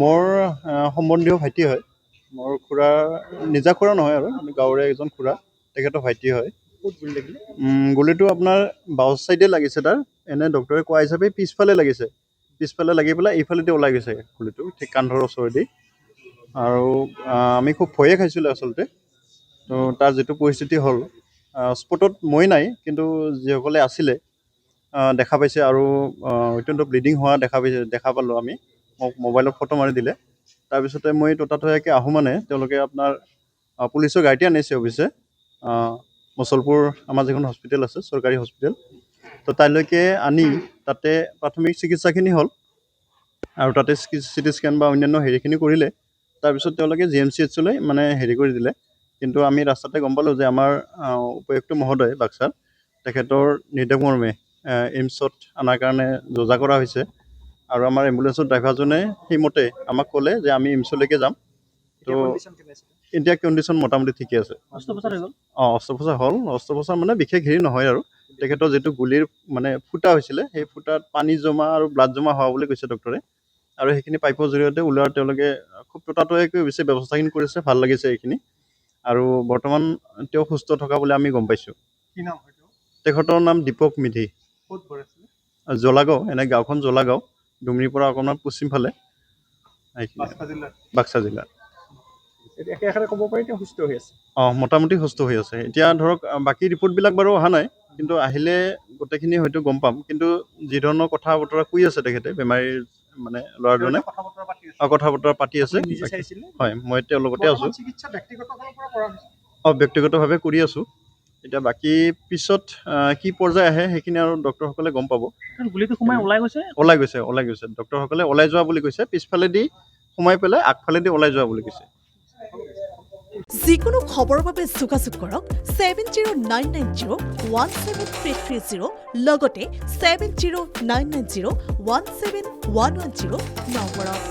মোৰ সম্বন্ধীয় ভাইটি হয়। মোৰ খুৰা নিজা খুৰা নহয় আৰু গাঁৱৰে এজন খুৰা, তেখেতৰ ভাইটি হয়। ক'ত গুলি লাগিলে? গুলিটো আপোনাৰ বাওঁ ছাইডে লাগিছে তাৰ, এনে ডক্টৰে কোৱা হিচাপে পিছফালে লাগিছে। পিছফালে লাগি পেলাই এইফালেদি ওলাই গৈছে গুলিটো, ঠিক কান্ধৰ ওচৰেদি। আৰু আমি খুব ভয়ে খাইছিলোঁ আচলতে। তো তাৰ যিটো পৰিস্থিতি হ'ল, স্পটত মই নাই, কিন্তু যিসকলে আছিলে দেখা পাইছে আৰু অত্যন্ত ব্লিডিং হোৱা দেখা পালোঁ আমি। মোক মোবাইলত ফটো মাৰি দিলে। তাৰপিছতে মই ততাতৈয়াকৈ আহোঁ মানে তেওঁলোকে আপোনাৰ পুলিচৰ গাড়ীতে আনিছে অৱশ্যে, মুছলপুৰ আমাৰ যিখন হস্পিটেল আছে, চৰকাৰী হস্পিটেল, তো তালৈকে আনি তাতে প্ৰাথমিক চিকিৎসাখিনি হ'ল আৰু তাতে চিটি স্কেন বা অন্যান্য হেৰিখিনি কৰিলে। তাৰপিছত তেওঁলোকে GMCHলৈ মানে হেৰি কৰি দিলে। কিন্তু আমি ৰাস্তাতে গম পালোঁ যে আমাৰ উপায়ুক্ত মহোদয় বাক্সাৰ, তেখেতৰ নিৰ্দেশমৰ্মে এইমছত অনাৰ কাৰণে যোজা কৰা হৈছে। আৰু আমাৰ এম্বুলেঞ্চৰ ড্ৰাইভাৰজনে সেইমতে আমাক ক'লে যে আমি এইমছলৈকে যাম। তো এতিয়া কণ্ডিশ্যন মোটামুটি ঠিকে আছে। অস্ত্ৰোপচাৰ হৈ গ'ল? অস্ত্ৰোপচাৰ হ'ল। অস্ত্ৰোপচাৰ মানে বিশেষ হেৰি নহয় আৰু তেখেতৰ যিটো গুলিৰ মানে ফুটা হৈছিলে, সেই ফুটাত পানী জমা আৰু ব্লাড জমা হোৱা বুলি কৈছে ডক্টৰে। আৰু সেইখিনি পাইপৰ জৰিয়তে ওলোৱাৰ তেওঁলোকে খুব ততাতৈয়াকৈ অৱশ্যে ব্যৱস্থাখিনি কৰিছে, ভাল লাগিছে এইখিনি। আৰু বৰ্তমান তেওঁ সুস্থ থকা বুলি আমি গম পাইছোঁ। কি নাম হয়? তেখেতৰ নাম দীপক মিধি। ক'ত ঘৰ আছিলে? জলাগাঁও, এনে গাঁওখন জলাগাঁও, ডুমৰিৰ পৰা অকণমান পশ্চিম ফালে, বাক্সা জিলাত। একেষাৰে ক'ব পাৰি তেওঁ সুস্থ হৈ আছে? মোটামুটি সুস্থ হৈ আছে। এতিয়া ধৰক বাকী ৰিপৰ্টবিলাক বাৰু অহা নাই, কিন্তু আহিলে গোটেইখিনি হয়তো গম পাম। কিন্তু যি ধৰণৰ কথা বতৰা কৈ আছে তেখেতে, বেমাৰীৰ মানে ল'ৰাজনে কথা বতৰা পাতি আছে। হয়, মই তেওঁৰ লগতে আছোঁ। ব্যক্তিগতভাৱে কৰি আছোঁ। এতিয়া বাকী পিছত কি পৰ্যায় আহে সেইখিনি আৰু ডক্টৰসকলে গম পাব। গুলিটো সোমাই ওলাই গৈছে? ওলাই গৈছে। ডক্টৰসকলে ওলাই যোৱা বুলি কৈছে, পিছফালেদি সোমাই পেলাই আগফালেদি ওলাই যোৱা বুলি কৈছে। যিকোনো খবৰৰ বাবে যোগাযোগ কৰক 7099017330 লগতে 7099017110 নম্বৰত।